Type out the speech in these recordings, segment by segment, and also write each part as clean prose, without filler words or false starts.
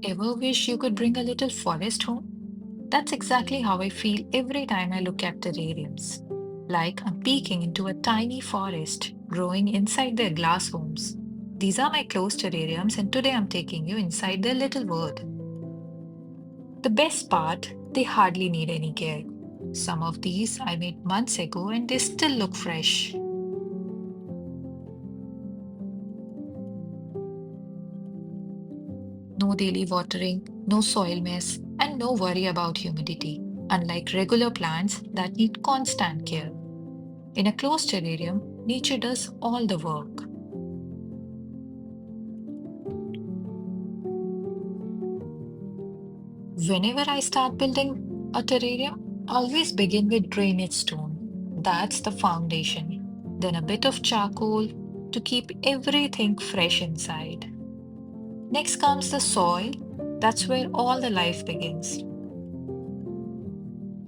Ever wish you could bring a little forest home? That's exactly how I feel every time I look at terrariums. Like I'm peeking into a tiny forest growing inside their glass homes. These are my closed terrariums, and today I'm taking you inside their little world. The best part, they hardly need any care. Some of these I made months ago and they still look fresh. No daily watering, no soil mess, and no worry about humidity, unlike regular plants that need constant care. In a closed terrarium, nature does all the work. Whenever I start building a terrarium, I always begin with drainage stone. That's the foundation. Then a bit of charcoal to keep everything fresh inside. Next comes the soil. That's where all the life begins.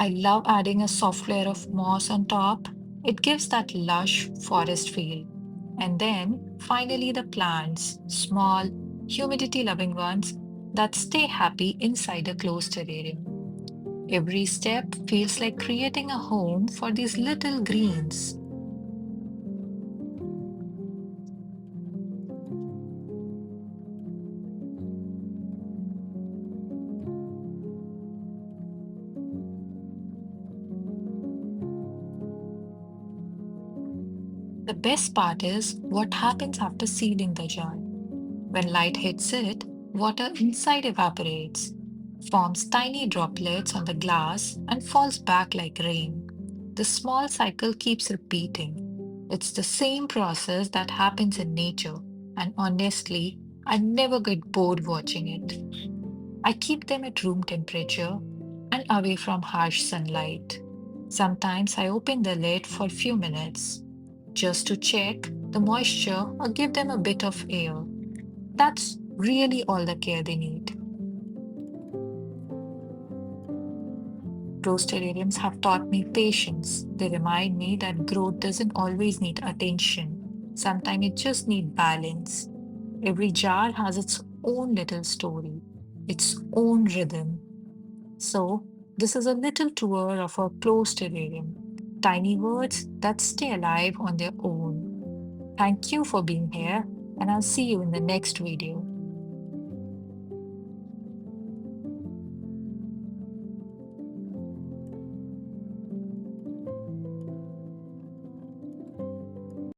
I love adding a soft layer of moss on top. It gives that lush forest feel. And then finally the plants, small, humidity loving ones that stay happy inside a closed terrarium. Every step feels like creating a home for these little greens. The best part is what happens after sealing the jar. When light hits it, water inside evaporates, forms tiny droplets on the glass, and falls back like rain. The small cycle keeps repeating. It's the same process that happens in nature, and honestly, I never get bored watching it. I keep them at room temperature and away from harsh sunlight. Sometimes I open the lid for a few minutes just to check the moisture or give them a bit of air. That's really all the care they need. Rose terrariums have taught me patience. They remind me that growth doesn't always need attention. Sometimes it just needs balance. Every jar has its own little story, its own rhythm. So, this is a little tour of a closed terrarium. Tiny words that stay alive on their own. Thank you for being here, and I'll see you in the next video.